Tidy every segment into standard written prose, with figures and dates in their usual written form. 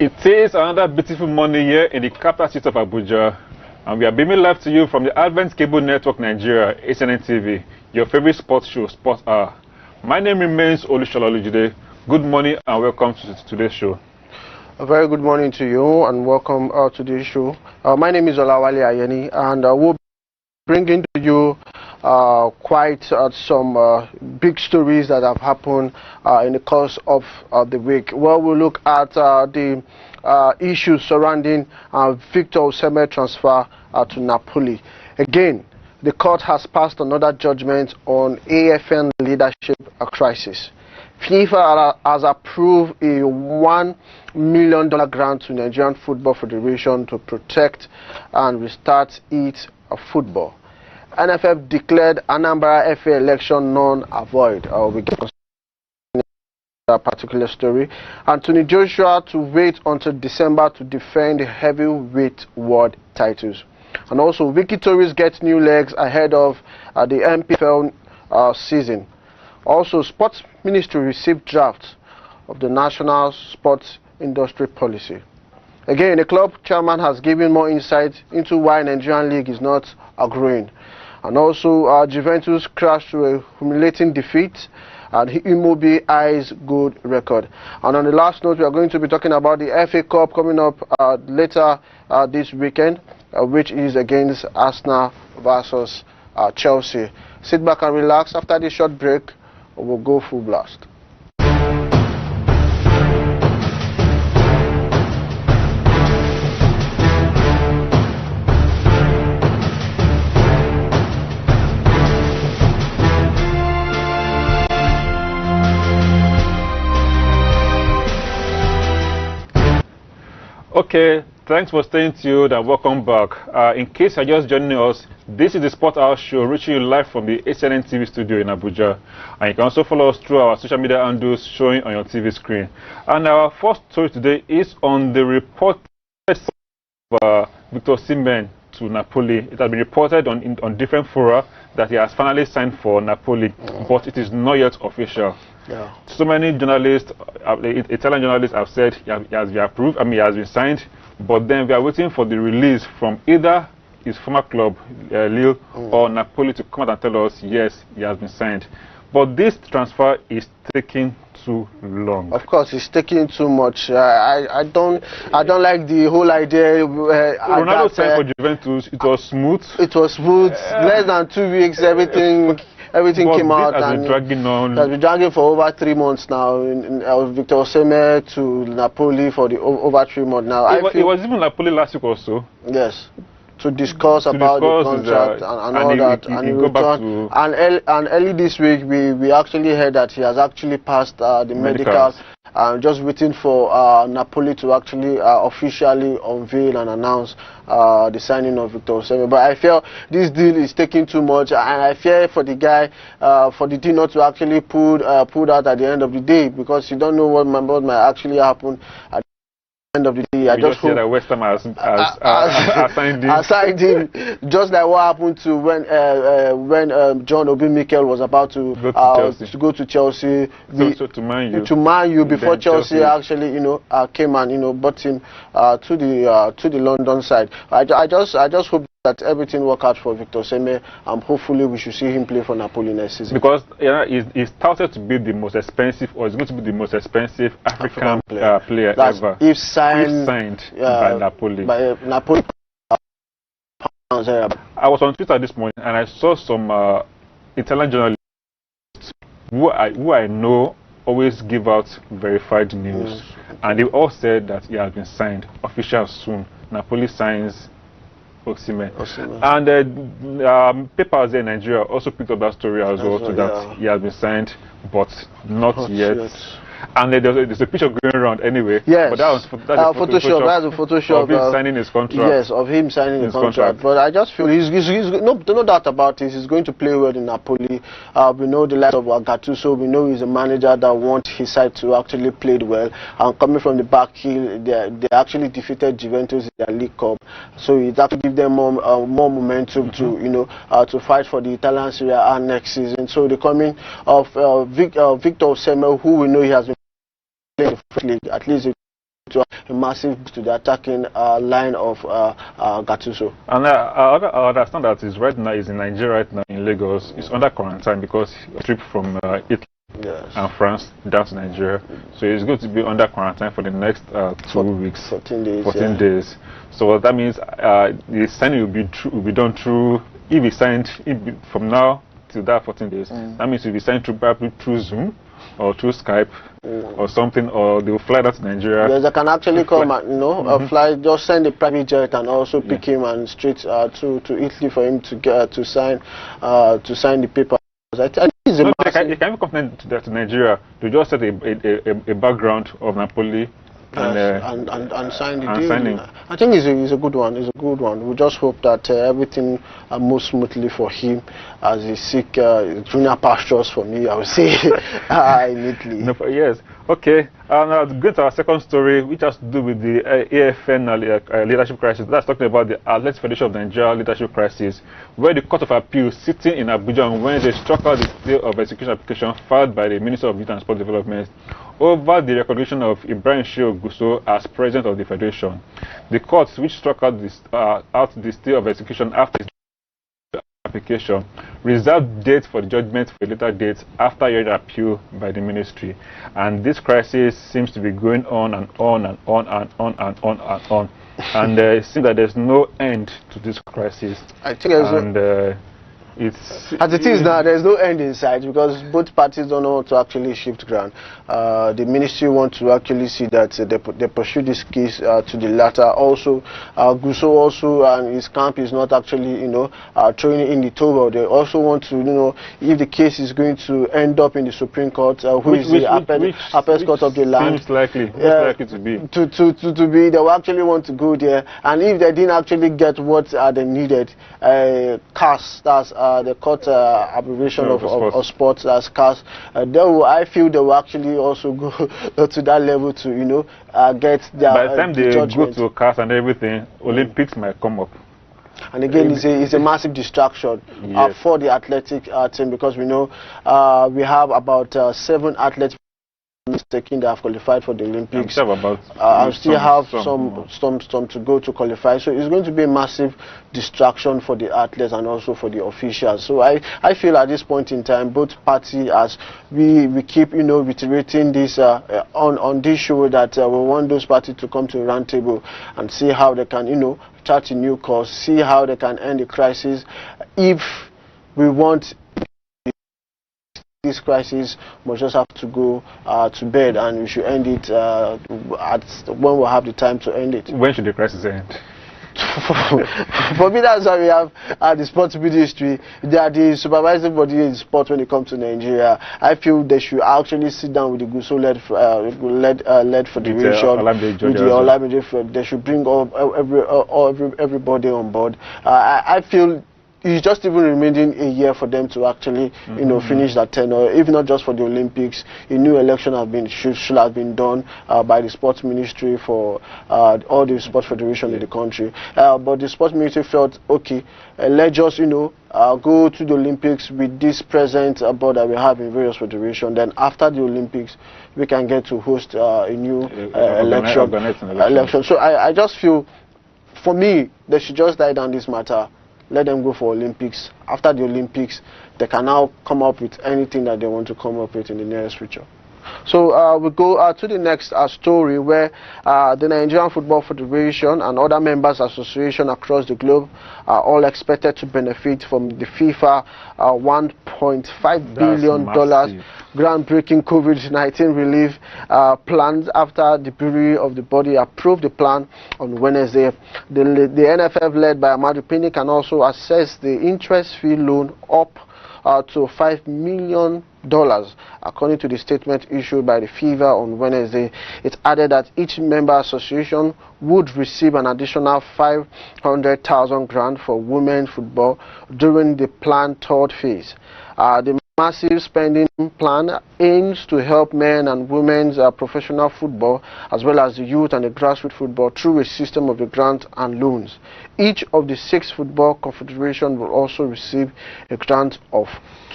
It is another beautiful morning here in the capital city of Abuja, and we are beaming live to you from the Advent Cable Network Nigeria, ACNNTV, your favorite sports show, Sports Hour. My name remains Olushola Olujide. Good morning and welcome to today's show. A very good morning to you and welcome to this show. My name is Olawale Ayeni, and we'll be bringing to you quite some big stories that have happened in the course of the week. Well, we'll look at the issues surrounding Victor Osimhen transfer to Napoli. Again, the court has passed another judgment on AFN leadership crisis. FIFA has approved a $1 million grant to Nigerian Football Federation to protect and restart its football. NFF declared ANAMBRA FA election non-void. We get that particular story. Anthony Joshua to wait until December to defend heavyweight world titles. And also, WIKKI Tories get new legs ahead of the NPFL season. Also, Sports Ministry received drafts of the National Sports Industry Policy. Again, the club chairman has given more insight into why Nigerian League is not growing. And also, Juventus crashed to a humiliating defeat, and Immobile eyes good record. And on the last note, we are going to be talking about the FA Cup coming up later this weekend, which is against Arsenal versus Chelsea. Sit back and relax. After this short break, we'll go full blast. Okay, thanks for staying tuned and welcome back. In case you're just joining us, this is the Sport Hour show reaching you live from the ACNN studio in Abuja. And you can also follow us through our social media handles showing on your TV screen. And our first story today is on the reported of Victor Osimhen to Napoli. It has been reported on different fora that he has finally signed for Napoli, but it is not yet official. Yeah. So many journalists, Italian journalists have said he has been approved, he has been signed, but then we are waiting for the release from either his former club, Lille, or Napoli to come out and tell us, yes, he has been signed. But this transfer is taking too long. Of course, it's taking too much. I don't like the whole idea. Ronaldo signed for Juventus. It was smooth. It was smooth. Less than 2 weeks, everything came out. Has been dragging on. It has been dragging for over 3 months now. Victor Osimhen to Napoli for the over 3 months now. It was even Napoli last week or so. Yes. To discuss about the contract and all that, and early this week we actually heard that he has actually passed the medicals. Just waiting for Napoli to actually officially unveil and announce the signing of Victor Osimhen. But I feel this deal is taking too much, and I fear for the guy, for the deal not to actually pull out at the end of the day, because you don't know what might actually happen at end of the day. I just hope that West Ham has signed him, just like what happened to when John Obi Mikel was about to go to Chelsea. To Man U before Chelsea actually came and bought him to the London side. I just hope that everything work out for Victor Osimhen, and hopefully we should see him play for Napoli next season. Because he's touted to be the most expensive, or is going to be the most expensive African player ever. If signed by Napoli. I was on Twitter this morning and I saw some Italian journalists who I know always give out verified news, and they all said that he has been signed official soon. Napoli signs Osimhen. And papers in Nigeria also picked up that story as well, so that he has been signed, but not yet. And there's a picture going around anyway. Yes. But that's Photoshop. That's a Photoshop of him signing his contract. Yes, of him signing his contract. But I just feel he's no doubt about it. He's going to play well in Napoli. We know the likes of Gattuso. We know he's a manager that wants his side to actually play well. And coming from the back, they actually defeated Juventus in their League Cup. So it actually give them more momentum to fight for the Italian Serie A next season. So the coming of Victor Osimhen, who we know he has been playing the League, at least to a massive boost to the attacking line of GUSAU. And I understand that right now is in Nigeria right now in Lagos. It's under quarantine because a trip from Italy and France down to Nigeria. So it's going to be under quarantine for the next 2 weeks. 14 days. 14 days. So what that means, the signing will be done through, if it's signed from now to that 14 days, that means it will be signed probably through Zoom or through Skype or something, or they will fly that to Nigeria. Yes, they can actually come and fly, just send a private jet and also pick him and straight to Italy for him to get to sign the paper. I think you can come to Nigeria to just set a background of Napoli. And sign the deal. I think it's a good one. It's a good one. We just hope that everything moves smoothly for him as he seek junior pastures for me, I would say, in Italy. No, yes. Okay. Now going to our second story, which has to do with the AFN leadership crisis. That's talking about the Athletics Federation of Nigeria leadership crisis, where the Court of Appeal sitting in Abuja on Wednesday struck out the stay of execution application filed by the Minister of Youth and Sport Development over the recognition of Ibrahim GUSAU as president of the federation. The court, which struck out the stay of execution after his application, reserved date for the judgment for a later date after hearing appeal by the ministry. And this crisis seems to be going on and on and on and on and on and on. And it seems that there's no end to this crisis. I think as it is now, there's no end in sight because both parties don't know how to actually shift ground. The ministry want to actually see that they pursue this case to the latter. Also, GUSAU also and his camp is not actually, throwing in the towel. They also want to, if the case is going to end up in the Supreme Court, who is the apex court of the land, seems likely, likely to be. To be, they will actually want to go there. And if they didn't actually get what they needed, CAS, that's the court abbreviation of sports, as CAS, I feel they will actually also go to that level to get their by the time they judgment. Go to CAS and everything, Olympics might come up. And again, it's a massive distraction for the athletic team, because we know we have about 7 athletes that have qualified for the Olympics. I still have some to go to qualify, so it's going to be a massive distraction for the athletes and also for the officials. So I feel at this point in time, both parties, as we keep reiterating this on this show, that we want those parties to come to a round table and see how they can chart a new course, see how they can end the crisis. If we want this crisis, must just have to go to bed, and we should end it when we have the time to end it. When should the crisis end? For me, that's why we have the sports ministry. They are the supervising body in sport when it comes to Nigeria. I feel they should actually sit down with the GUSAU-led federation, with the Olamide. They should bring everybody on board. I feel it's just even remaining a year for them to actually, finish that tenure. If not just for the Olympics, a new election should have been done by the sports ministry for all the sports federations in the country. But the sports ministry felt, okay, let's just, go to the Olympics with this present board that we have in various federations. Then after the Olympics, we can get to host a new election. So I just feel, for me, they should just die down this matter. Let them go for Olympics. After the Olympics, they can now come up with anything that they want to come up with in the nearest future. So we go to the next story, where the Nigerian Football Federation and other members associations across the globe are all expected to benefit from the FIFA $1.5 billion groundbreaking COVID-19 relief plans after the Bureau of the Body approved the plan on Wednesday. The NFF, led by Amadu Pinnick, can also assess the interest-free loan up to $5 million, according to the statement issued by the FIFA on Wednesday. It added that each member association would receive an additional 500,000 grant for women's football during the planned third phase. The massive spending plan aims to help men and women's professional football, as well as the youth and the grassroots football, through a system of the grant and loans. Each of the 6 football confederations will also receive a grant of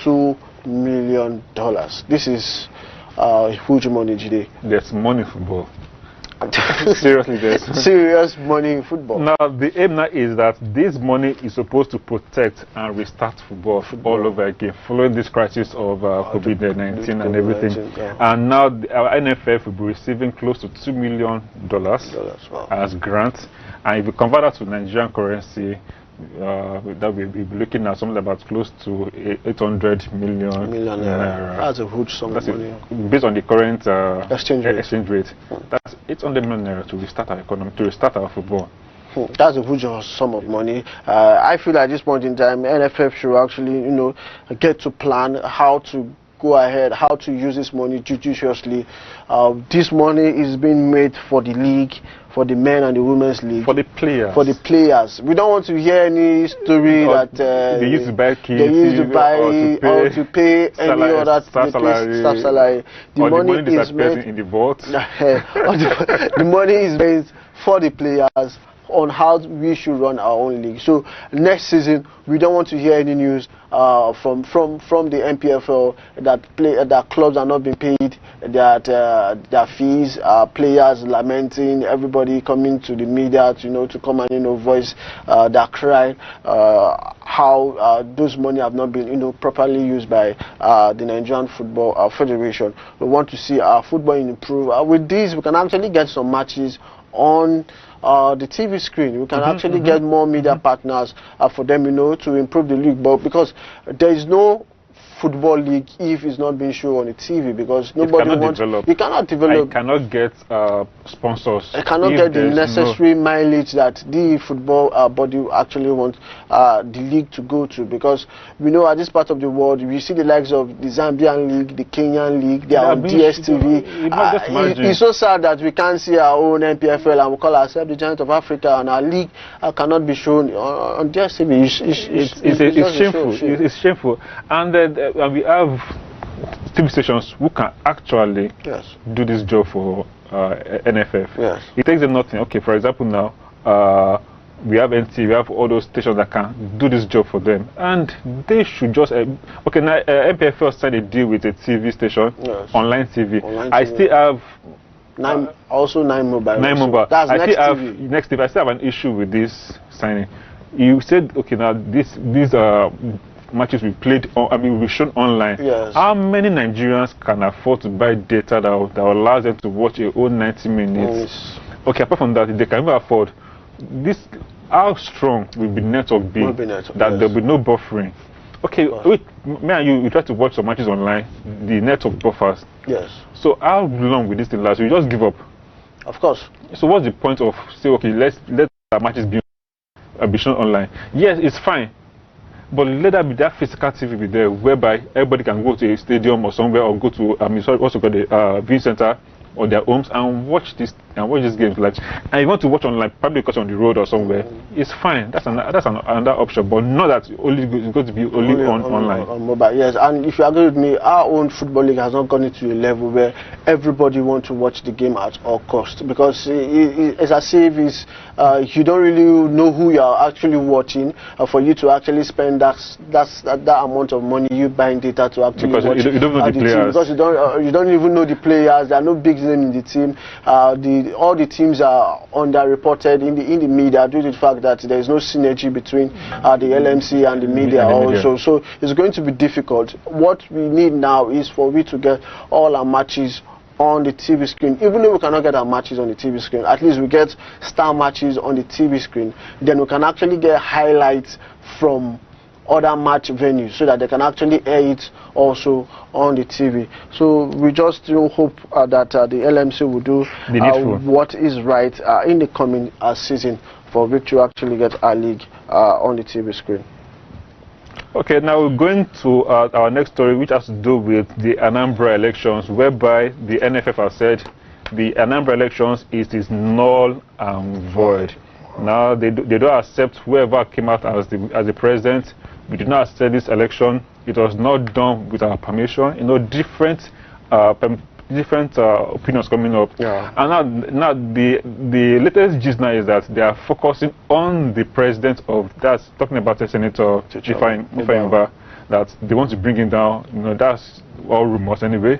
$2 million. This is huge money today. There's money in football. Seriously, there's serious money in football. Now, the aim now is that this money is supposed to protect and restart football all over again, following this crisis of COVID-19 and everything. Yeah. And now our NFF will be receiving close to $2 million Wow. as grants. And if you convert that to Nigerian currency, that we'll be looking at something about close to 800 million naira. That's a huge sum of money. Based on the current exchange rate. That's 800 million naira to restart our economy, to restart our football. That's a huge sum of money. I feel at this point in time, NFF should actually, get to plan how to go ahead, how to use this money judiciously. This money is being made for the league, for the men and the women's league. For the players. For the players. We don't want to hear any story that they used to buy kids, they used to buy or to pay any other staff salary. The money is made in the vault. The money is made for the players on how we should run our own league. So next season we don't want to hear any news from the NPFL that clubs are not being paid, that their fees, players lamenting, everybody coming to the media to come and voice their cry, how those money have not been properly used by the Nigerian Football Federation. We want to see our football improve. With this, we can actually get some matches on the TV screen. We can actually get more media partners for them, to improve the league. But because there is no football league if it's not being shown on the TV, because nobody wants. You cannot develop. I cannot get sponsors. I cannot get the necessary mileage that the football body actually wants the league to go to, because we know at this part of the world we see the likes of the Zambian league, the Kenyan league, they are on DSTV. It's so sad that we can't see our own NPFL and we call ourselves the Giant of Africa, and our league cannot be shown on DSTV. It's shameful. It's shameful, and we have TV stations who can actually do this job for NFF. Yes. It takes them nothing. Okay, for example, now we have NT, we have all those stations that can do this job for them, and they should just okay. Now NPFL signed a deal with a TV station, online TV. I still have also 9 Mobile. 9 Mobile. That's I next still have TV. Next TV. I still have an issue with this signing. You said okay, now these matches we played will be shown online. Yes. How many Nigerians can afford to buy data that will allow them to watch a whole 90 minutes? Okay, apart from that, if they can even afford this, how strong will be network be? That there will be no buffering. Okay, me and you try to watch some matches online, the network buffers. Yes. So how long will this thing last? We just give up. Of course. So what's the point of say okay, let our matches be shown online? Yes, it's fine. But let that be that physical TV be there, whereby everybody can go to a stadium or somewhere, or go to also got the viewing center or their homes and watch this games live. And you want to watch online, probably because on the road or somewhere, it's fine. That's another option, but not that it's going to be only online. On mobile, yes. And if you agree with me, our own football league has not gone into a level where everybody wants to watch the game at all cost, because it's as if you don't really know who you are actually watching for you to actually spend that amount of money you buying data to actually because watch you don't know the players. Because you don't even know the players. There are no big names in the team. All the teams are underreported in the media due to the fact that there is no synergy between the LMC and the media also. So it's going to be difficult. What we need now is for we to get all our matches on the TV screen. Even though we cannot get our matches on the TV screen, at least we get star matches on the TV screen. Then we can actually get highlights from other match venues so that they can actually air it also on the TV. So we just hope that the LMC will do what is right in the coming season for which to actually get our league on the TV screen. Okay, now we're going to our next story, which has to do with the ANAMBRA elections, whereby the NFF has said the ANAMBRA elections is null and void. Now they don't accept whoever came out as the president. We did not accept this election. It was not done with our permission. Different opinions coming up. Yeah. And now the latest gist now is that they are focusing on the president of that's talking about Senator FIFA, that they want to bring him down. That's all rumors anyway,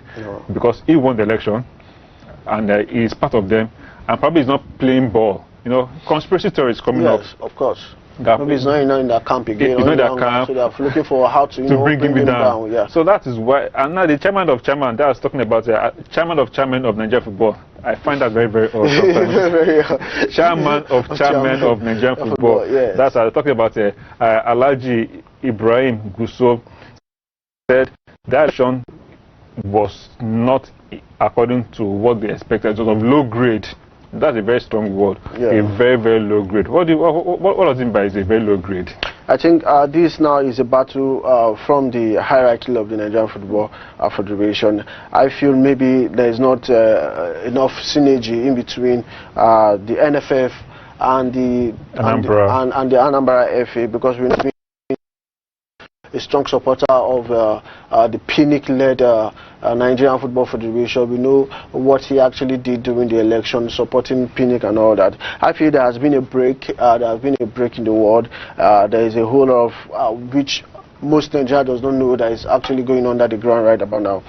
because he won the election and he is part of them. and probably he's not playing ball. You know, conspiracy theories coming up. Yes, of course. That maybe he's not in that camp again. He's not in that camp. So they're looking for how to, bring him down. Yeah. So that is why. And now the chairman of chairman, that I was talking about, chairman of Nigerian football. I find that very, very odd. Chairman of Nigerian football. Yes. That's what I was talking about. Alhaji Ibrahim GUSAU said that election was not according to what they expected. It was of low grade. That's a very strong word. Yeah. A very, very low grade. What does it mean by is a very low grade? I think this now is a battle from the hierarchy of the Nigerian Football Federation. I feel maybe there is not enough synergy in between the NFF and the ANAMBRA and the ANAMBRA FA, because we know a strong supporter of the PINIC-led Nigerian Football Federation. We know what he actually did during the election, supporting PINIC and all that. I feel there has been a break. There has been a break in the world. There is a whole lot of which most Nigeria does not know that is actually going under the ground right about now.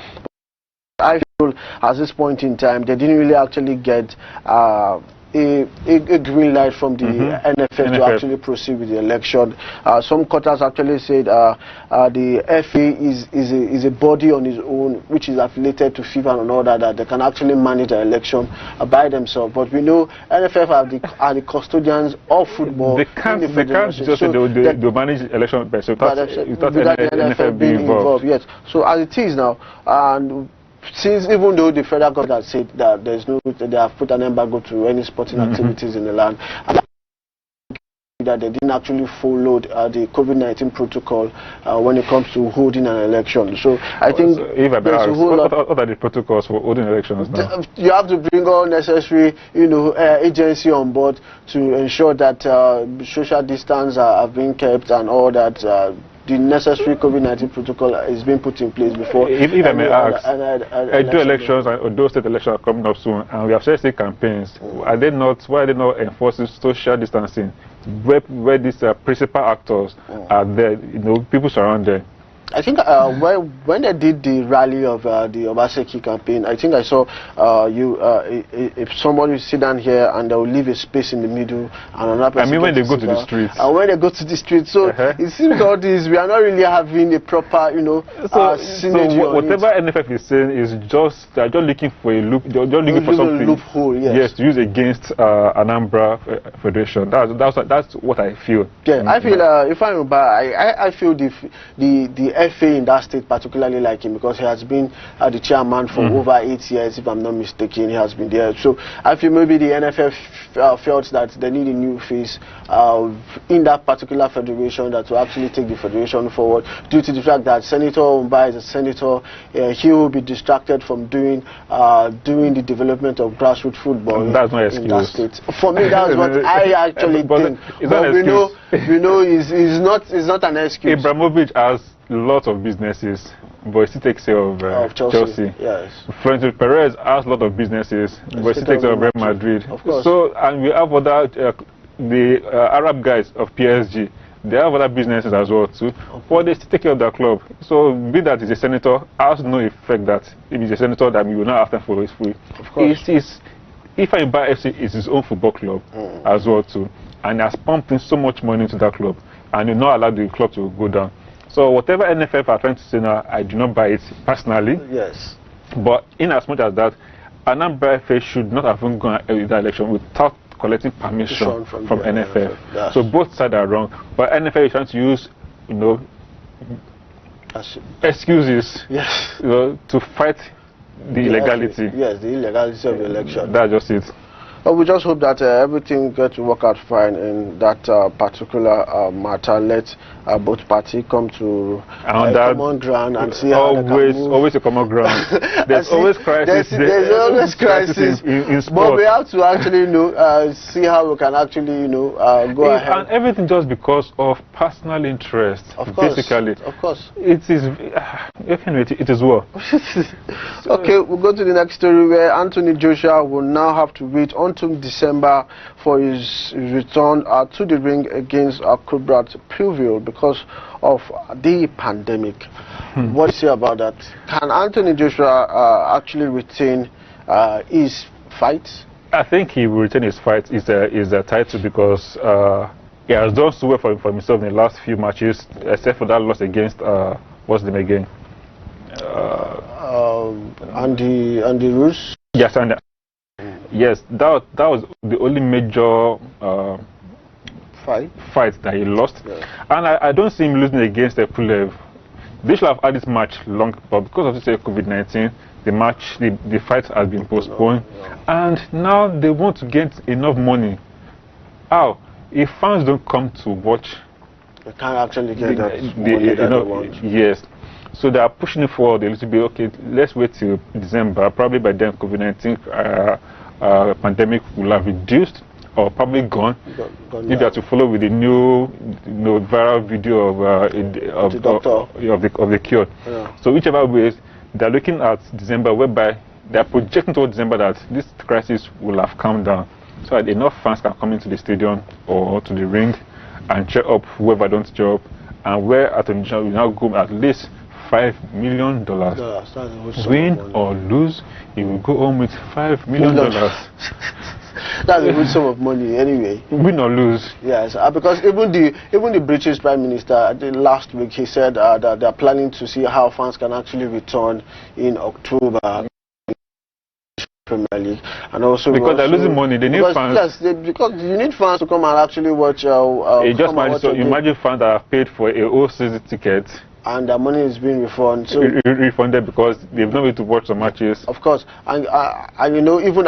I feel at this point in time they didn't really actually get a green light from the NFF to actually proceed with the election. Some quarters actually said the FA is a body on its own which is affiliated to FIFA and all that they can actually manage the election by themselves. But we know NFF are the custodians of football. They can't just say they'll manage the election by without the NFF being involved. Yes. So as it is now, and since even though the federal government has said that they have put an embargo to any sporting activities in the land, and that they didn't actually follow the COVID-19 protocol when it comes to holding an election. So I think if I there's a whole lot. What are the protocols for holding elections now? You have to bring all necessary, agency on board to ensure that social distance have been kept and all that. The necessary COVID-19 protocol is being put in place before. If I may ask, do elections or those state elections are coming up soon, and we have said campaigns. Why are they not enforcing social distancing? Where these principal actors are there, people surround them. I think when they did the rally of the Obaseki campaign, I think I saw if somebody sit down here and they will leave a space in the middle and another person. When they go to the streets. And when they go to the streets, so it seems all this we are not really having a proper, synergy. So whatever NFF is saying is they're just looking for a loop. They're just looking for something. A loophole, yes. To use against ANAMBRA Federation. That's what I feel. Yeah, I feel if I remember, I feel the FA in that state particularly like him because he has been the chairman for over 8 years, if I'm not mistaken. He has been there. So I feel maybe the NFF felt that they need a new face in that particular federation that will actually take the federation forward, due to the fact that Senator Umba is a senator. He will be distracted from doing the development of grassroots football that's no excuse. In that state. For me, that's what I actually think. But we know it's not an excuse. Ibrahimovic has lots of businesses, but he still takes care of Chelsea. Yes. Florentino Perez has a lot of businesses, but he still takes care of Real Madrid. Of course. So, and we have other the Arab guys of PSG. They have other businesses as well too, but they still take care of their club. So, be that he's a senator, has no effect that if he's a senator that we will not have time for his free. Of course. If I buy FC is his own football club as well too, and he has pumped in so much money into that club, and you not allow the club to go down. So whatever NFF are trying to say now, I do not buy it personally. Yes. But in as much as that, ANAMBRA FA should not have gone with that election without collecting permission from NFF. So both sides are wrong. But NFF is trying to use, excuses, to fight the illegality. Yes, the illegality of the election. That's just it. We just hope that everything gets to work out fine in that particular matter. Let both parties come to a common ground and see how they can move. Always a common ground. There's always crisis. There's always crisis in sport. But we have to actually see how we can actually go ahead. And everything just because of personal interest. Of course. Basically. Of course. It is war. Okay, we'll go to the next story where Anthony Joshua will now have to wait until December for his return to the ring against Kubrat Pluvio because of the pandemic. What do you say about that? Can Anthony Joshua actually retain his fight? I think he will retain his fight, his title, because he has done so well for himself in the last few matches, except for that loss against what's the name again? Andy Roos. Yes, and yes, that was the only major fight that he lost, and I don't see him losing against Pulev. They should have had this match long, but because of this COVID-19, the fight has been postponed, and now they want to get enough money. How? If fans don't come to watch, they can't actually get that money that they want. Yes. So they are pushing it forward a little bit. Okay, let's wait till December. Probably by then, COVID-19 pandemic will have reduced or probably gone. Maybe have to follow with the new, viral video of the cure. Yeah. So whichever way, they're looking at December, whereby they are projecting towards December that this crisis will have calmed down, so that enough fans can come into the stadium or to the ring and cheer up whoever don't cheer up, and where at will now go at least $5 million. Win or lose, he will go home with $5 million. That's a good sum of money anyway. Win or lose. Yes, because even the British Prime Minister last week, he said that they're planning to see how fans can actually return in October. Premier League, and also because they're losing money, they need fans. Yes, because you need fans to come and actually watch. Imagine fans that have paid for a whole season ticket, and their money is being refunded. So refunded because they've not been to watch some matches. Of course, and you know, even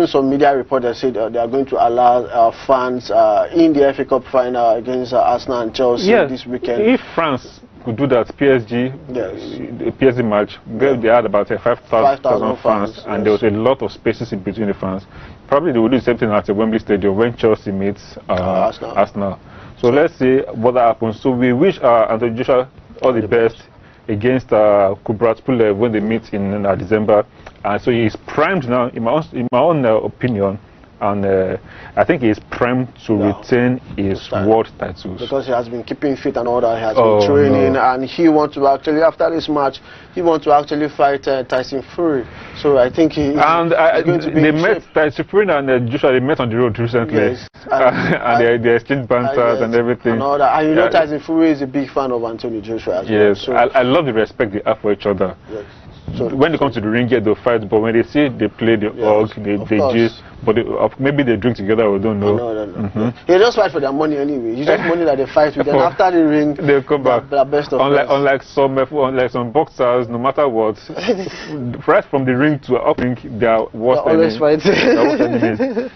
some media reporters said they are going to allow fans in the FA Cup final against Arsenal and Chelsea this weekend. If France could do that, PSG, the PSG match, they had about 5,000 fans, and there was a lot of spaces in between the fans. Probably they will do the same thing at the Wembley Stadium when Chelsea meets Arsenal. So let's see what happens. So we wish Anthony Joshua all the best against Kubrat Pulev when they meet in December. And so he is primed now, in my own opinion, and I think he is primed to retain his world titles. Because he has been keeping fit and all that, he has been training, and he wants to actually, after this match, he wants to actually fight Tyson Fury. So I think he is going to be Tyson Fury and Joshua, they met on the road recently. Yes. And they exchanged banters and everything. And all that. And you know Tyson Fury is a big fan of Anthony Joshua as well. So I love the respect they have for each other. Yes. So when they come to the ring, they'll fight, but when they see they play, they hug, they gist, but maybe they drink together, we don't know. No. They just fight for their money anyway. It's just money that they fight with, then after the ring, they'll come back. They're best of unlike some boxers, no matter what, right from the ring to up ring, they are worst always fighting.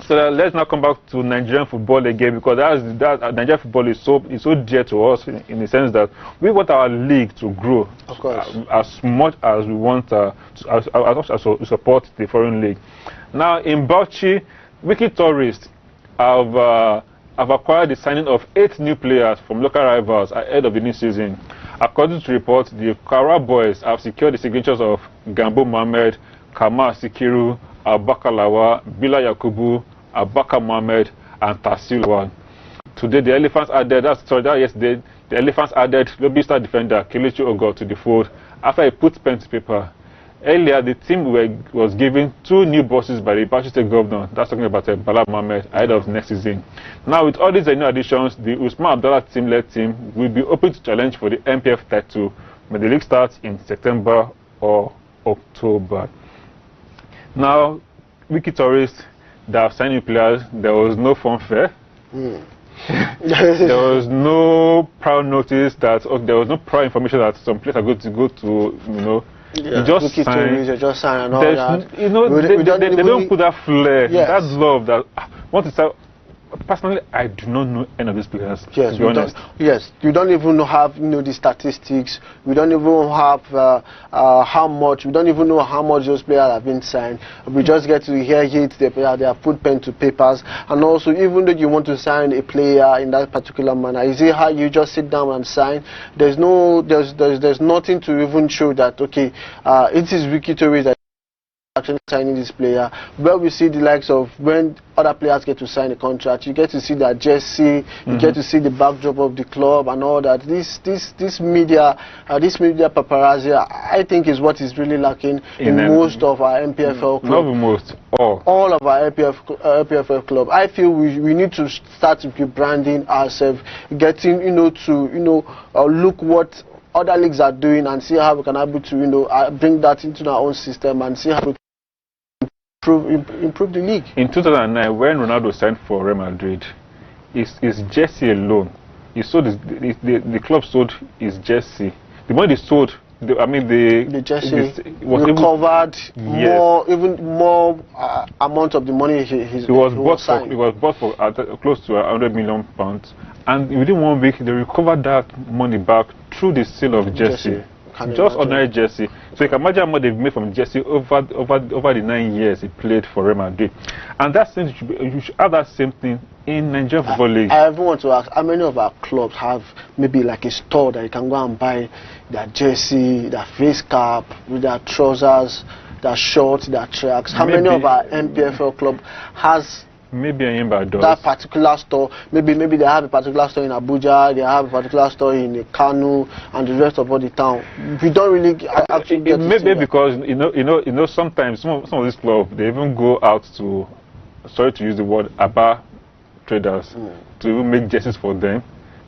So let's now come back to Nigerian football again, because Nigerian football is so dear to us in the sense that we want our league to grow, of course, as much as we want as much as we support the foreign league. Now in Bauchi, WIKKI tourists have acquired the signing of 8 new players from local rivals ahead of the new season. According to reports, the Kara boys have secured the signatures of Gambo Mohammed, Kama Sikiru, Abaka Lawa, Bila Yakubu, Abaka Mohammed, and Tasil. Today, the Elephants added, yesterday, the Elephants added lobby star defender Kelechi Ogo to the fold after he put pen to paper. Earlier, the team was given 2 new buses by the Bauchi State Governor, that's talking about Bala Mohammed, ahead of next season. Now, with all these new additions, the Usman Abdallah team-led team will be open to challenge for the NPF title when the league starts in September or October. Now, WIKKI tourists that have signed new players, there was no fanfare. There was no prior notice that there was no prior information that some players are going to go to, you just sign and all that. They don't put that flair, that love that once it's out. Personally, I do not know any of these players. Yes, to be honest. You don't even have the statistics. We don't even have how much. We don't even know how much those players have been signed. We just get to hear it. They have put pen to papers, and also even though you want to sign a player in that particular manner, is it how you just sit down and sign? There's nothing to even show that it is WIKKI tourists that actually signing this player, where we see the likes of when other players get to sign a contract, you get to see that jersey, you get to see the backdrop of the club and all that. This media paparazzi, I think, is what is really lacking in most of our NPFL clubs. Not most, all of our NPFL club. I feel we need to start rebranding ourselves, getting to look what other leagues are doing and see how we can be able to bring that into our own system and see how we can improve the league. In 2009, when Ronaldo signed for Real Madrid, his jersey alone, he sold the club sold his jersey. The money they sold, the jersey was recovered even more amount of the money it was bought for close to £100 million, and within 1 week they recovered that money back through the sale of jersey. Just ordinary jersey. So you can imagine how much they've made from jersey over the 9 years he played for Real Madrid. And that seems you should have that same thing in Nigerian Football League. I even want to ask, how many of our clubs have maybe like a store that you can go and buy their jersey, their face cap, with their trousers, their shorts, their tracks? How many of our NPFL club has maybe Ayimba does that particular store? Maybe they have a particular store in Abuja, they have a particular store in Kanu, and the rest of all the town. We don't really actually get maybe because sometimes some of these clubs, they even go out to, sorry to use the word, Aba traders to even make jerseys for them.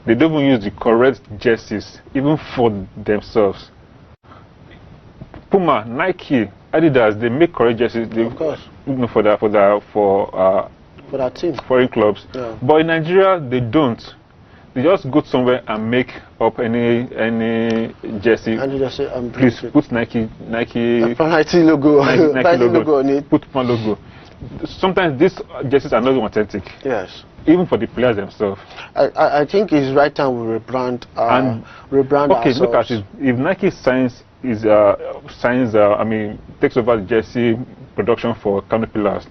They don't even use the correct jerseys even for themselves. Puma, Nike, Adidas, they make correct jerseys. Of course. For that team, foreign clubs. Yeah. But in Nigeria, they don't. They just go somewhere and make up any jersey. And you just say, please put Nike logo on it. Put Puma logo. Sometimes these jerseys are not authentic. Yes. Even for the players themselves. I think it's right time we rebrand ourselves. Look at it. If Nike takes over the jersey production for Caterpillars,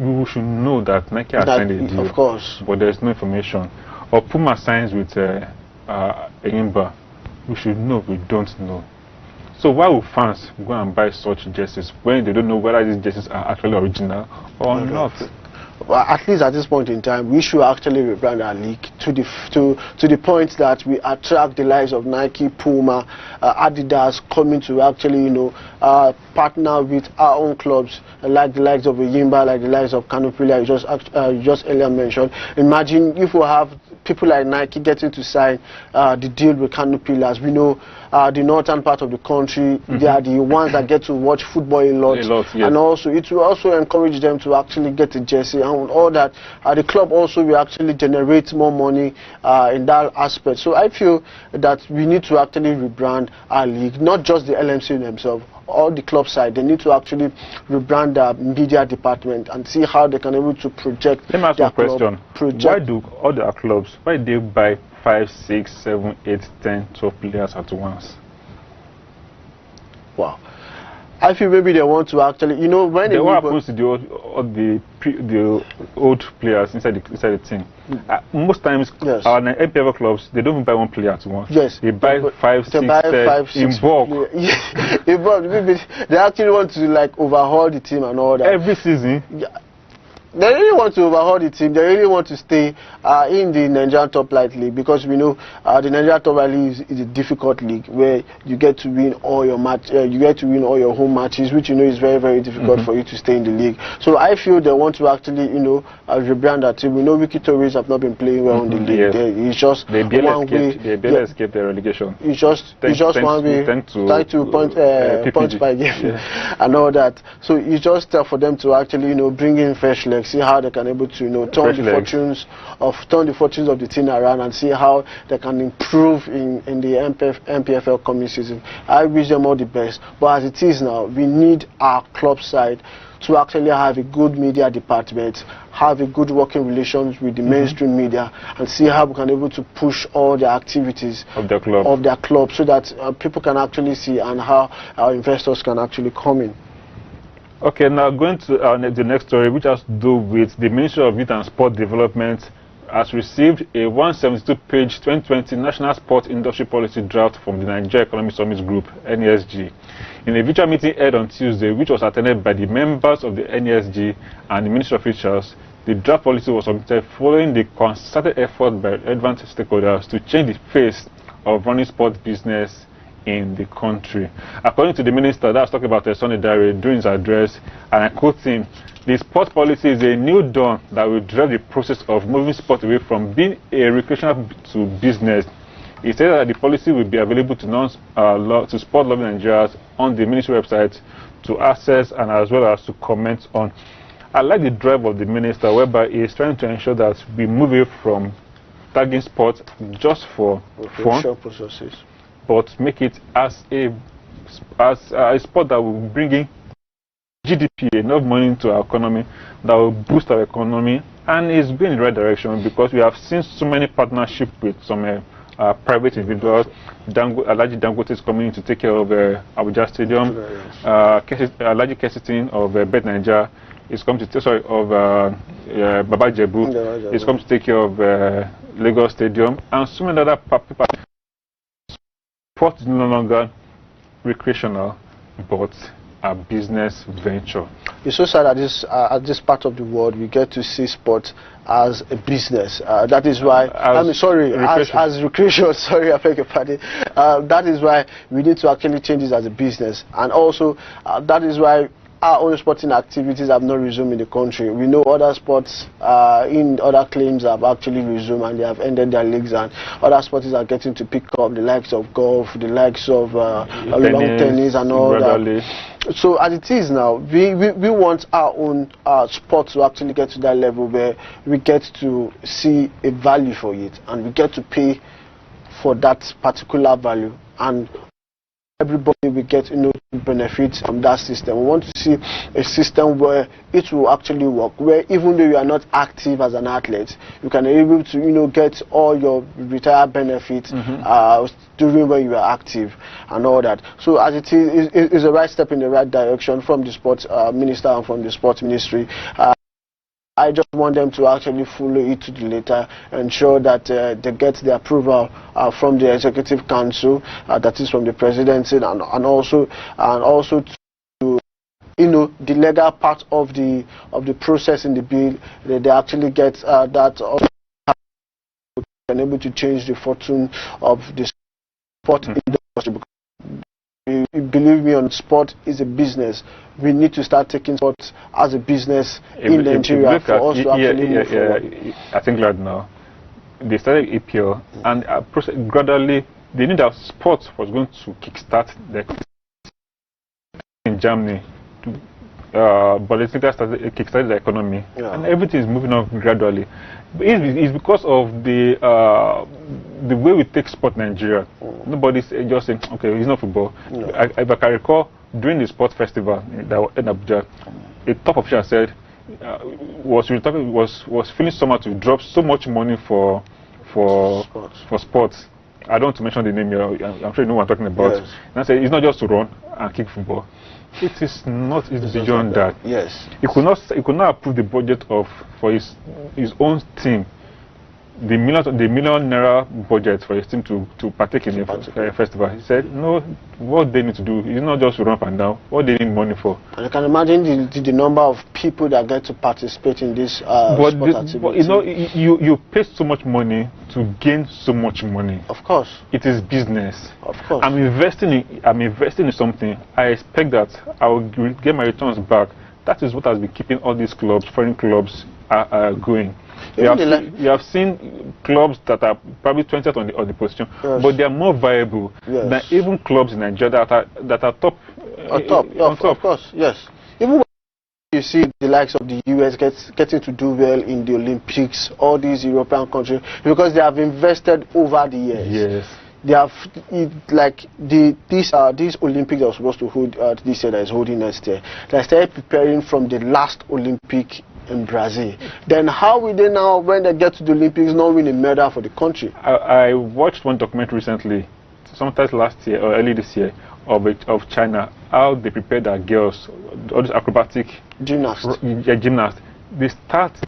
we should know that Nike has signed a deal. Of course. But there's no information. Or Puma signs with Ayimba, we should know. We don't know. So why would fans go and buy such jerseys when they don't know whether these jerseys are actually original or not? Well, at least at this point in time, we should actually rebrand our league to the point that we attract the likes of Nike, Puma, Adidas coming to actually partner with our own clubs, like the likes of Ayimba, like the likes of Canopilla you just earlier mentioned. Imagine if we have people like Nike getting to sign the deal with Canopillas. We know the northern part of the country, they are the ones that get to watch football a lot, yes. And also it will also encourage them to actually get a jersey and all that. The club also will actually generate more money in that aspect. So I feel that we need to actually rebrand our league, not just the LMC themselves. All the club side, they need to actually rebrand their media department and see how they can be able to project. Let me ask you a question. Why do all the clubs, why do they buy 5, 6, 7, 8, 10, 12 players at once? Wow. I feel maybe they want to actually, when what happens to the old players inside the team? Most times, yes. Our NPFL clubs, they don't even buy one player at once. Yes. They buy 5, 6, 7 in bulk. In bulk. They actually want to overhaul the team and all that. Every season. Yeah. They really want to overhaul the team. They really want to stay in the Nigerian Top Flight League, because we know the Nigerian Top Flight League is a difficult league where you get to win all your you get to win all your home matches, which is very, very difficult for you to stay in the league. So I feel they want to actually rebrand that team. We know WIKKI Tories have not been playing well in the league. Yes. It's just they barely escaped the relegation. It's just one way to punch by game and all that. So it's just for them to actually bring in fresh legs, see how they can able to turn the fortunes of the team around, and see how they can improve in the NPFL coming season. I wish them all the best, but as it is now, we need our club side to actually have a good media department, have a good working relations with the mainstream media, and see how we can able to push all the activities of their club, so that people can actually see, and how our investors can actually come in. Okay, now going to the next story, which has to do with the Ministry of Youth and Sport Development has received a 172-page 2020 National Sport Industry Policy Draft from the Nigeria Economic Summit Group, NESG. In a virtual meeting held on Tuesday, which was attended by the members of the NESG and the ministry officials, the draft policy was submitted following the concerted effort by relevant stakeholders to change the face of running sports business in the country. According to the minister that was talking about Sunday Diary during his address, and I quote him, "The sport policy is a new dawn that will drive the process of moving sport away from being a recreational to business." He said that the policy will be available to sport-loving Nigerians on the ministry website to access and as well as to comment on. I like the drive of the minister, whereby he is trying to ensure that we move away from tagging sport just for fun, but make it as a sport that will bring in GDP, enough money into our economy, that will boost our economy, and it's going in the right direction because we have seen so many partnerships with some private individuals. Alaji Dangote is coming in to take care of Abuja Stadium. Alaji Kesitin of Bet Nigeria is coming to Baba Jebu is coming to take care of Lagos Stadium, and so many other people. Sport is no longer recreational, but a business venture. It's so sad that at this part of the world we get to see sport as a business. That is why as recreation. Sorry, I beg your pardon. That is why we need to actually change this as a business, and also that is why our own sporting activities have not resumed in the country. We know other sports in other claims have actually resumed and they have ended their leagues, and other sports are getting to pick up, the likes of golf, the likes of long tennis and all that. So as it is now, we want our own sports to actually get to that level where we get to see a value for it and we get to pay for that particular value, and everybody will get benefits from that system. We want to see a system where it will actually work, where even though you are not active as an athlete, you can be able to get all your retired benefits during when you are active and all that. So as it is a right step in the right direction from the sports minister and from the sports ministry. I just want them to actually follow it to the letter, ensure that they get the approval from the Executive Council, that is from the presidency, and also to the legal part of the process in the bill. They actually get that and able to change the fortune of the sport industry. Believe me, on sport is a business. We need to start taking sport as a business in Nigeria for us to actually move forward. I think right now they started APL and gradually they knew that sport was going to kickstart in Germany, but they think that kickstarted the economy, and everything is moving on gradually. It's because of the way we take sport in Nigeria. Nobody's just saying, okay, it's not football. If I can recall, during the sports festival in Abuja, a top official said was feeling somehow to drop so much money for sports. I don't want to mention the name here. I'm sure you know what I'm talking about. Yes. And I said it's not just to run and kick football. It is not. It's beyond that. Yes. He could not approve the budget for his own team. The million naira budget for his team to partake in the festival. He said, no, what they need to do is not just to run up and down. What they need money for. And you can imagine the number of people that get to participate in this sport activity. But you pay so much money to gain so much money. Of course. It is business. Of course. I'm investing in something. I expect that I will get my returns back. That is what has been keeping all these clubs, foreign clubs, going. You have seen clubs that are probably 20th on the position, but they are more viable than even clubs in Nigeria that are top. Of course, yes. Even when you see the likes of the US getting to do well in the Olympics, all these European countries, because they have invested over the years. Yes. They have these Olympics that were supposed to hold this year that is holding next year. They started preparing from the last Olympic in Brazil. Then how will they now, when they get to the Olympics, not win a medal for the country? I watched one documentary recently, sometimes last year or early this year, of China, how they prepare their girls, all these acrobatic gymnasts. They start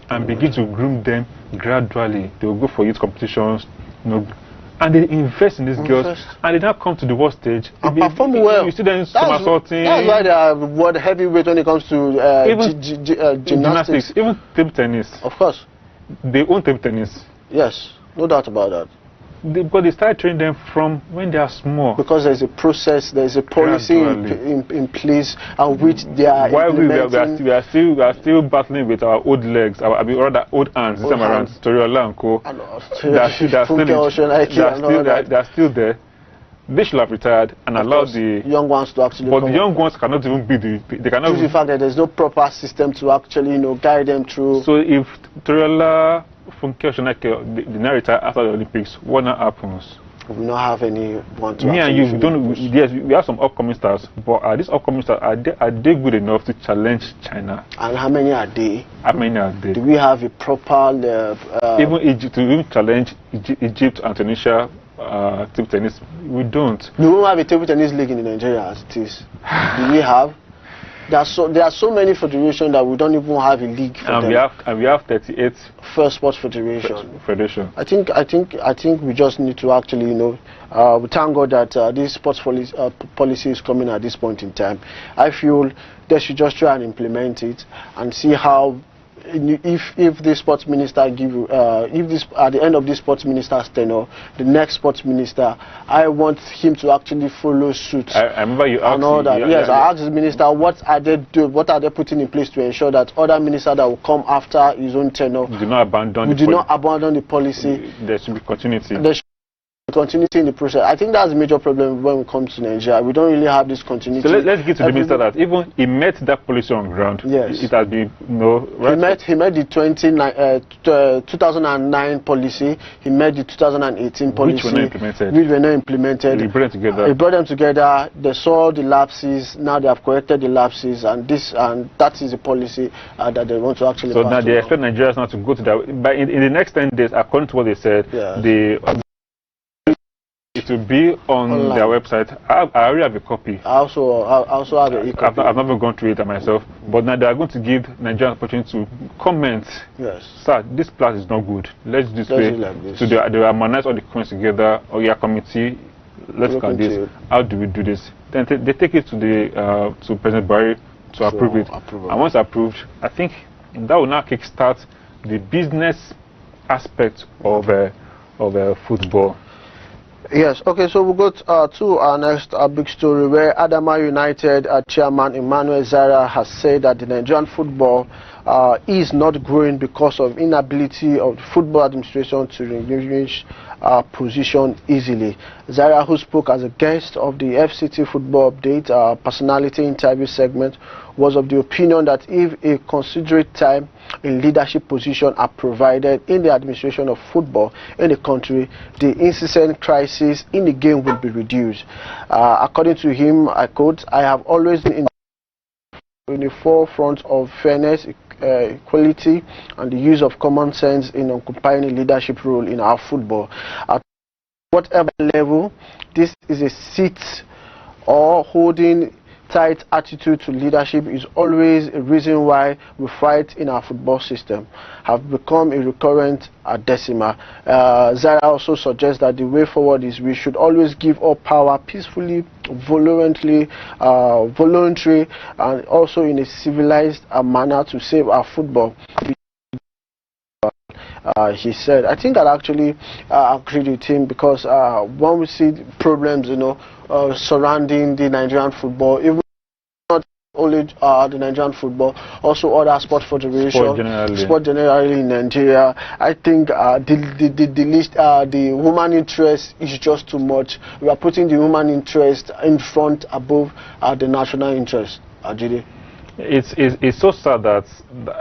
and begin to groom them gradually. They will go for youth competitions, you know, and they invest in these girls, and they now come to the world stage and perform well. You see them somersaulting. That's why they are world heavyweight when it comes to gymnastics, even table tennis. Of course, they own table tennis. Yes, no doubt about that. But they start training them from when they are small. Because there's a process, there's a policy in place, and which they are implementing. We are still battling with our old legs, our old hands this time around. Toriola and Co. They are still there. They should have retired and allowed the young ones to actually. But the young ones cannot even be they cannot. Due to the fact that there's no proper system to actually, you know, guide them through. So if Toriola the narrator after the Olympics, what now happens? We do not have anyone to. Me and you, we don't. Yes, we have some upcoming stars, but are these upcoming stars are they good enough to challenge China? And how many are they? How many are they? Do we have a proper? Even Egypt to even challenge Egypt and Tunisia table tennis, we don't. We don't have a table tennis league in Nigeria as it is. Do we have? There are so many federations that we don't even have a league for them. We have 38 first sports federation. I think we just need to actually, you know, we thank God that this sports policy is coming at this point in time. I feel they should just try and implement it and see how. If the sports minister if this at the end of this sports minister's tenure, the next sports minister, I want him to actually follow suit. I remember you asked. Yes, I asked the minister what are they putting in place to ensure that other ministers that will come after his own tenure do not abandon. The policy. There should be continuity. There should be continuity in the process. I think that's a major problem when it comes to Nigeria. We don't really have this continuity. So let's get to the minister that even he met that policy on ground. Yes, it has been right. He met the 2009 policy. He met the 2018 policy, which were not implemented. He brought them together. They saw the lapses. Now they have corrected the lapses, and that is the policy that they want to actually. So now they expect Nigerians now to go to that. But in the next 10 days, according to what they said, it will be on online. Their website. I already have a copy. I also have a copy. I've never gone through it myself, but now they are going to give Nigerians an opportunity to comment. Yes. Sir, this class is not good. Let's do this way. Like this. So they harmonize all the comments together. Or your committee, let's look at this. How do we do this? Then they take it to President Barry to approve it. And once approved, I think that will now kickstart the business aspect of football. Yes, okay, so we'll go to our next big story where Adama United chairman Emmanuel Zara has said that the Nigerian football is not growing because of inability of the football administration to relinquish position easily. Zara, who spoke as a guest of the FCT Football Update personality interview segment, was of the opinion that if a considerate time in leadership position are provided in the administration of football in the country, the incessant crisis in the game will be reduced. According to him, I quote, "I have always been in the forefront of fairness, equality, and the use of common sense in occupying a leadership role in our football. At whatever level, this is a seat or holding tight attitude to leadership is always a reason why we fight in our football system have become a recurrent decimal." Zara also suggests that the way forward is we should always give up power peacefully, voluntary, and also in a civilized manner to save our football. He said, I think I actually agree with him, because when we see problems, surrounding the Nigerian football, even not only the Nigerian football, also other sport federations, sport generally in Nigeria, I think the human interest is just too much. We are putting the human interest in front above the national interest. Ajide. It's so sad that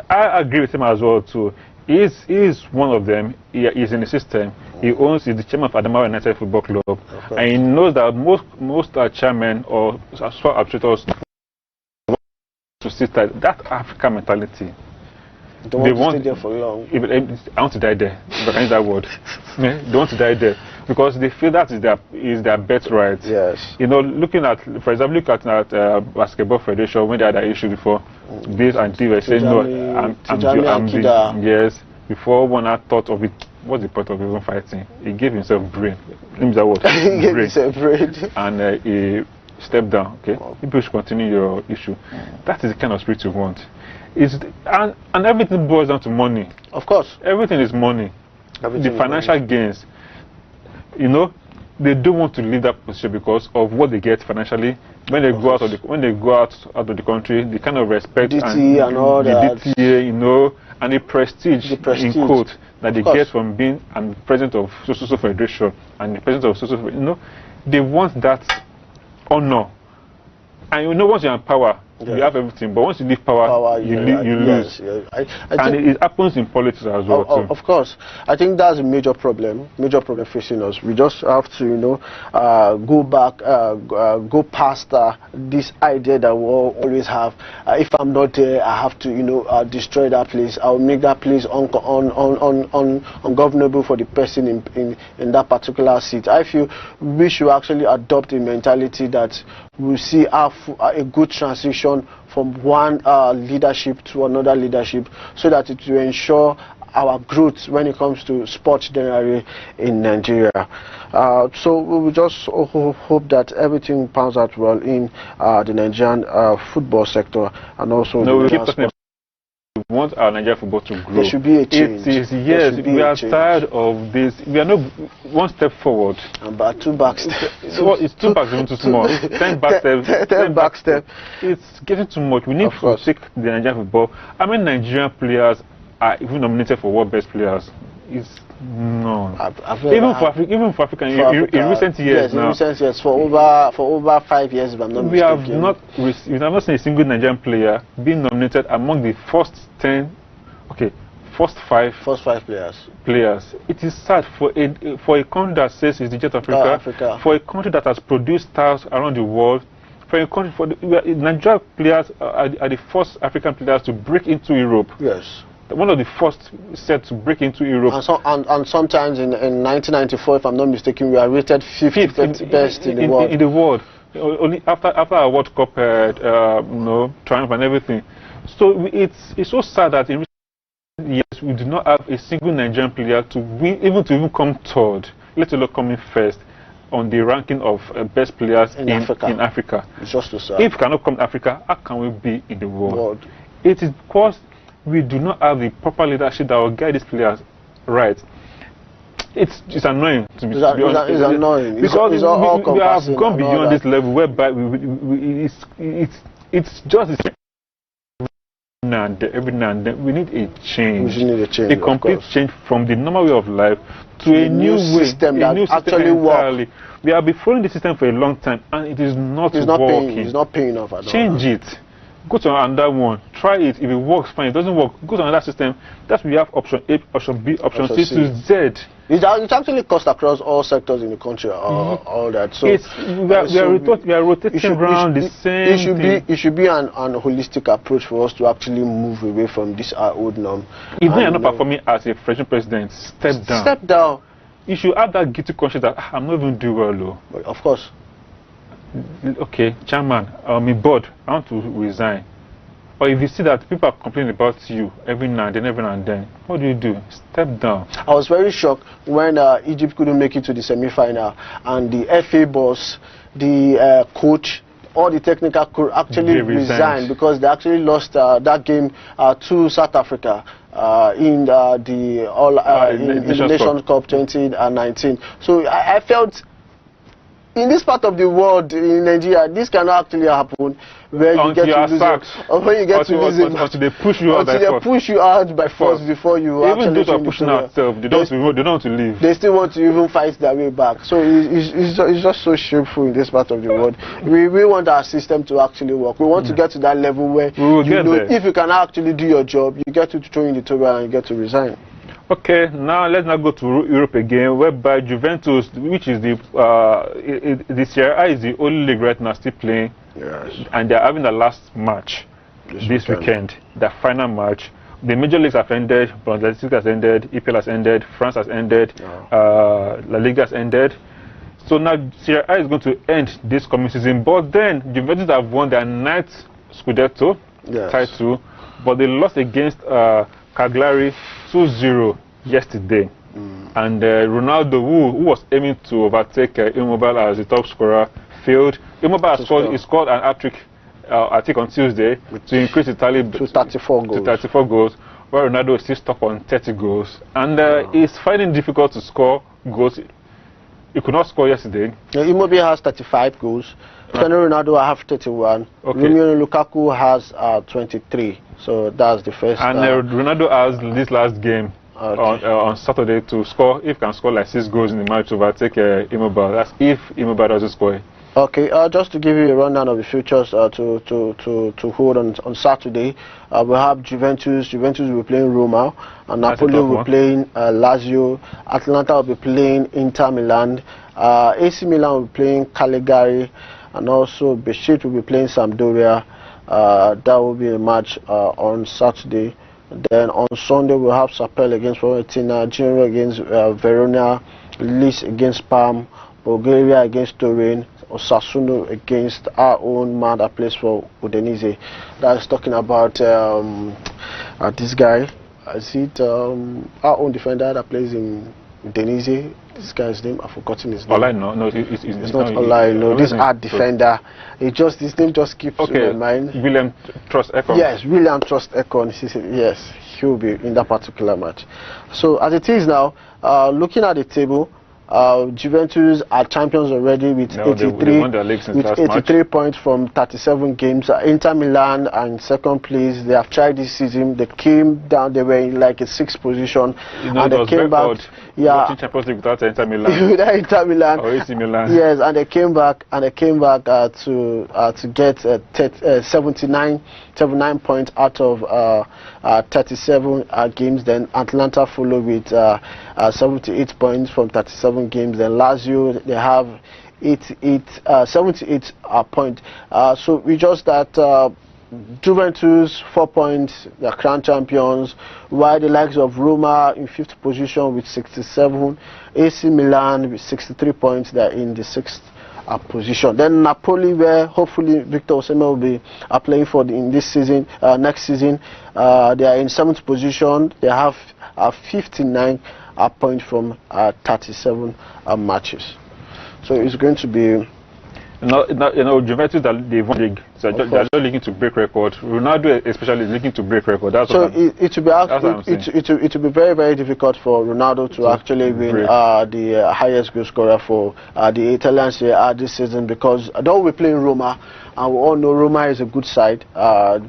I agree with him as well too. He is one of them. He is in the system. He's the chairman of Adamawa United Football Club, and he knows that most chairmen or sport administrators to sit that African mentality. They want to stay there for long. I want to die there. If I can use that word. They want to die there. because they feel that is their birthright. Yes. You know, looking at, for example, look at Basketball Federation when they had that issue before. This and they were saying, no, I'm yes. Before one had thought of it, what's the point of even fighting? He gave himself brain. He gave himself brain. And he stepped down. Okay, people should continue your issue. That is the kind of spirit you want. And everything boils down to money. Of course. Everything is money. Everything the financial gains. You know, they don't want to leave that position because of what they get financially. When they go out of the country, the kind of respect and all the that. DTA, you know, and the prestige in quote that they get from being president of social federation and the president of social, you know, they want that honor. And you know, once you're in power, you have everything, but once you leave power, you lose. And it happens in politics as well. Too. Of course, I think that's a major problem facing us. We just have to, you know, go past this idea that we always have. If I'm not there, I have to, you know, destroy that place. I'll make that place ungovernable for the person in that particular seat. I feel we should actually adopt a mentality that we see a good transition from one leadership to another leadership, so that it will ensure our growth when it comes to sports generally in Nigeria. So we just hope that everything pans out well in the Nigerian football sector, and also we want our Nigerian football to grow. There should be a change. Yes, we are tired of this. We are not one step forward. But 2 back steps. It's 2 backs even too small. 10 back steps. 10 back steps. It's getting too much. We need to take the Nigerian football. I mean, Nigerian players are even nominated for world best players. It's no. Even for Africa in recent years yes, now. In recent years, for over 5 years, if I'm not mistaken. We have not seen a single Nigerian player being nominated among the first 10. Okay, first five players. It is sad for a country that says it's the jet of Africa, for a country that has produced stars around the world, for a country Nigerian players are the first African players to break into Europe. Yes. One of the first set to break into Europe. And sometimes in 1994, if I'm not mistaken, we are rated 5th best in the world. In the world, only after our World Cup, you know, triumph and everything. So it's so sad that in recent years we do not have a single Nigerian player to win, even come third, let alone coming first on the ranking of best players in Africa. It's just so sad. If we cannot come to Africa, how can we be in the world? It is because we do not have the proper leadership that will guide these players right. It's annoying to me. It's annoying. Because we have gone beyond this level whereby it's just the same. Every now and then we need a change. A complete change from the normal way of life to a new system that actually works. We have been following the system for a long time and it is not working. It's not paying off at all. Change it. Go to another one, try it. If it works, fine. If it doesn't work, go to another system. That's where we have option A, option B, option C to Z. It's actually cost across all sectors in the country, all that. So we are rotating around the same thing. It should be an holistic approach for us to actually move away from this old norm. If you are not performing as a French president, step down. Step down. You should have that guilty conscience that I'm not even doing well, though. Of course. Okay, chairman, I'm bored. I want to resign. Or if you see that people are complaining about you every now and then, what do? Step down. I was very shocked when Egypt couldn't make it to the semi-final, and the FA boss, the coach, all the technical crew actually resigned because they actually lost that game to South Africa in the Nations Cup 2019. So I felt, in this part of the world, in Nigeria, this cannot actually happen where you get to lose until they push you out by force before you even those who are pushing out themselves, they don't want to leave. They still want to even fight their way back. So it's just so shameful in this part of the world. We want our system to actually work. We want to get to that level where if you can actually do your job, you get to throw in the towel and you get to resign. Okay, now let's now go to Europe again, whereby Juventus, which is the Serie A, is the only league right now still playing, and they're having the last match this weekend, the final match The major leagues have ended. Bundesliga has ended. EPL has ended. France has ended. La Liga has ended. So now Serie A is going to end this coming season. But then Juventus have won their 9th Scudetto title, but they lost against Cagliari 2-0 yesterday. And Ronaldo, who was aiming to overtake Immobile as the top scorer, failed. Immobile scored an hat-trick, I think, on Tuesday to increase the tally to 34 goals. To 34 goals, while Ronaldo is still stuck on 30 goals. And he's finding it difficult to score goals. He could not score yesterday. Immobile has 35 goals. Cristiano Ronaldo have 31. Romelu Lukaku has 23. So that's the first. And Ronaldo has this last game on Saturday to score. If he can score like 6 goals in the match to overtake Immobile. That's if Immobile doesn't score. Okay, just to give you a rundown of the futures to hold on Saturday, we have Juventus. Juventus will be playing Roma, and Napoli will be playing Lazio. Atalanta will be playing Inter Milan. AC Milan will be playing Cagliari, and also Besiktas will be playing Sampdoria. That will be a match on Saturday. Then on Sunday we'll have Sapel against Fiorentina, Genoa against Verona, Lecce against Parma, Bulgaria against Turin, Osasuna against our own man that plays for Udinese. That's talking about this guy. Is it our own defender that plays in Udinese? This guy's name, I've forgotten his name. Olai, no, it's not Olai. No, this art defender. His name just keeps in my mind. William Trust Ekon. Yes, William Trust Ekon. Yes, he'll be in that particular match. So as it is now, looking at the table, Juventus are champions already with 83 points from 37 games. Inter Milan are in second place. They have tried this season. They came down. They were in like a 6th position, and they came back. Champions League without Inter Milan. Without Inter Milan. Or AC Milan. Yes, and they came back. To get 79 points out of 37 games. Then Atlanta follow with 78 points from 37 games. Then Lazio, they have 78 points. So we just that Juventus 4 points, they're crowned champions, while the likes of Roma in 5th position with 67, AC Milan with 63 points, they're in the 6th position. Then Napoli, where hopefully Victor Osimhen will be playing for in this season, next season, they are in 7th position. They have 59 points from 37 matches. So it's going to be. Juventus, they've won the league, so they're not looking to break record. Ronaldo especially is looking to break record. That's so it will be very, very difficult for Ronaldo to actually win the highest goal scorer for the Italian Serie A this season, because though we're playing Roma, and we all know Roma is a good side,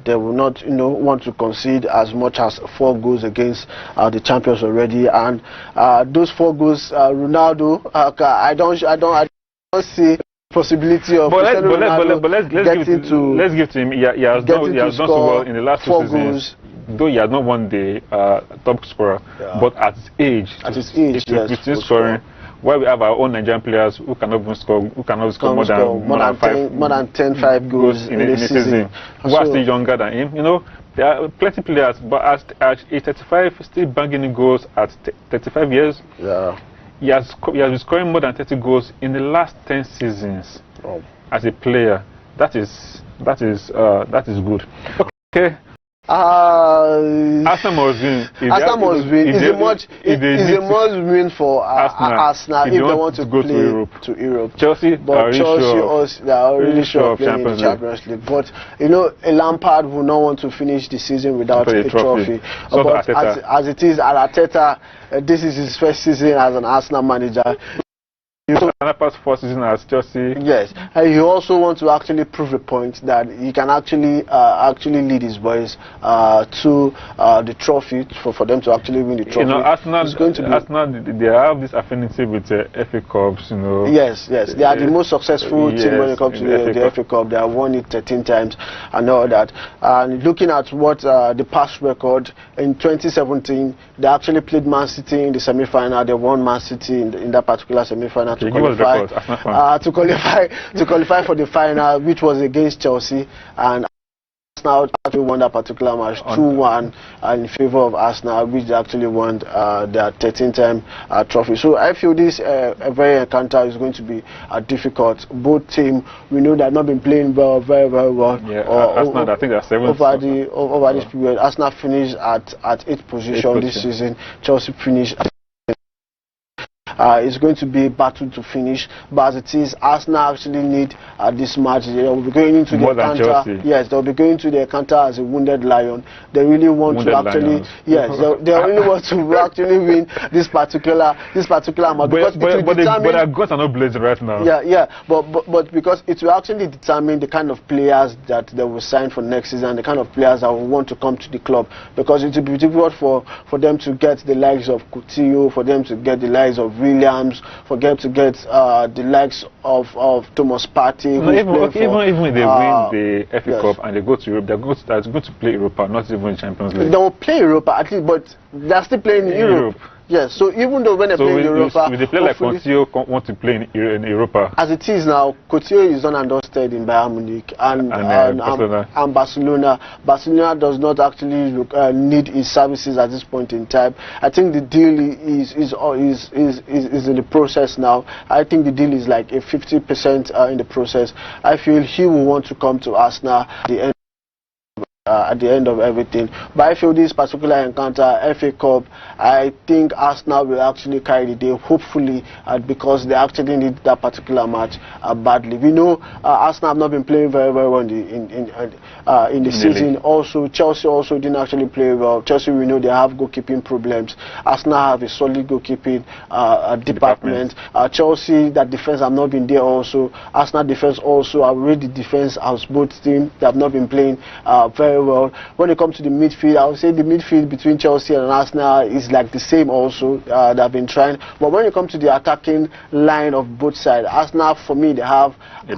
they will not want to concede as much as 4 goals against the champions already, and those 4 goals, Ronaldo, I don't see possibility of let's give to him. He has done so well in the last 2 seasons. Though he has not won the top scorer, but at his age, he's scoring. While we have our own Nigerian players who cannot even score, more than 10 goals in a season. Who are still younger than him. There are plenty of players, but at age 35, still banging in goals at 35 years. Yeah. He has been scoring more than 30 goals in the last 10 seasons as a player. That is good. Okay. Arsenal must win. It's a must win for Arsenal if they want to go to Europe. Chelsea, but they are already sure of playing in the Champions League. But a Lampard will not want to finish the season without a trophy. But as it is, Arteta, this is his first season as an Arsenal manager. Another 4 seasons as Chelsea. Yes, and he also wants to actually prove a point that he can actually lead his boys to the trophy for them to actually win the trophy. Arsenal, they have this affinity with FA Cups. Yes, they are the most successful team when it comes to the FA Cup. They have won it 13 times and all that. And looking at what the past record in 2017, they actually played Man City in the semi-final. They won Man City in that particular semi-final. To qualify for the final, which was against Chelsea, and Arsenal actually won that particular match 2-1 in favor of Arsenal, which they actually won their 13th trophy. So I feel this very encounter is going to be difficult. Both teams, we know they have not been playing very well. Yeah, Arsenal, I think they're 7th. Over this period. Arsenal finished at 8th position this season. Chelsea finished. It's going to be a battle to finish, but as it is, Arsenal actually need this match. They will be going into the encounter. Yes, they'll be going into the encounter as a wounded lion. They really want to actually, they really want to actually win this particular match. But their guns are not blazing right now. But because it will actually determine the kind of players that they will sign for next season, the kind of players that will want to come to the club. Because it will be difficult for them to get the likes of Coutinho, for them to get the likes of Williams, forget to get the likes of Thomas Partey. No, even if they win the FA Cup and they go to Europe, they're going to play Europa, not even Champions League. They will play Europa at least, but they're still playing in Europe. Yes, so even though when they play in Europa, with a player like Coutinho want to play in Europa. As it is now, Coutinho is done and dusted in Bayern Munich and Barcelona. Barcelona does not actually need his services at this point in time. I think the deal is in the process now. I think the deal is like a 50% in the process. I feel he will want to come to Arsenal at the end of everything. But I feel this particular encounter, FA Cup, I think Arsenal will actually carry the day, hopefully, because they actually need that particular match badly. We know Arsenal have not been playing very well in the season. Also, Chelsea also didn't actually play well. Chelsea, we know they have goalkeeping problems. Arsenal have a solid goalkeeping department. Chelsea, that defense have not been there also. Arsenal defense also, already defense as both teams, they have not been playing very well. When it comes to the midfield, I would say the midfield between Chelsea and Arsenal is like the same also. They have been trying. But when it comes to the attacking line of both sides, Arsenal, for me, they have a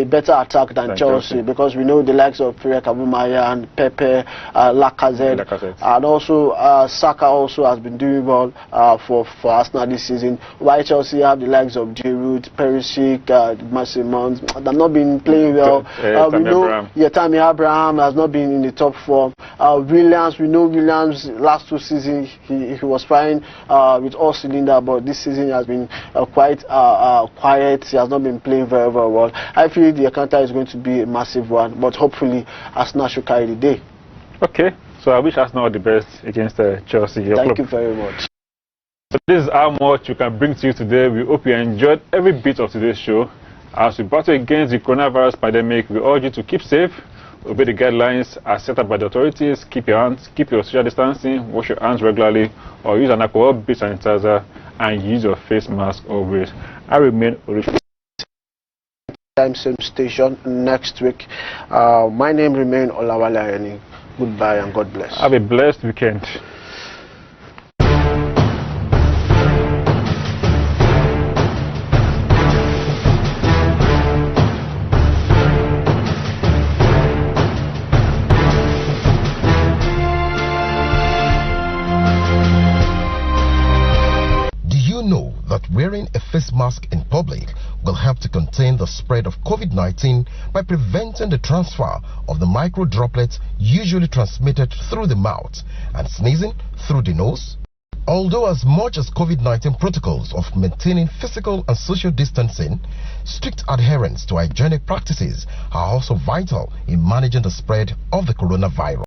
better attack than Chelsea, because we know the likes of Pierre and Pepe, Lacazette, and also Saka also has been doing well for Arsenal this season. While Chelsea have the likes of Giroud, Perisic, Msps, they have not been playing well. We know Tammy Abraham has not been in the top form. Williams, we know Williams last 2 seasons he was fine with all cylinder, but this season has been quite quiet. He has not been playing very well. I feel the encounter is going to be a massive one, but hopefully Arsenal should carry the day. Okay, so I wish Arsenal all the best against Chelsea. Thank you very much. So this is how much we can bring to you today. We hope you enjoyed every bit of today's show. As we battle against the coronavirus pandemic, we urge you to keep safe, obey the guidelines as set up by the authorities, keep your social distancing, wash your hands regularly, or use an alcohol-based sanitizer, and use your face mask always. I remain original. Same station next week. My name remains Olawale Ayeni. Goodbye and God bless. Have a blessed weekend. Wearing a face mask in public will help to contain the spread of COVID-19 by preventing the transfer of the micro droplets usually transmitted through the mouth and sneezing through the nose. Although as much as COVID-19 protocols of maintaining physical and social distancing, strict adherence to hygienic practices are also vital in managing the spread of the coronavirus.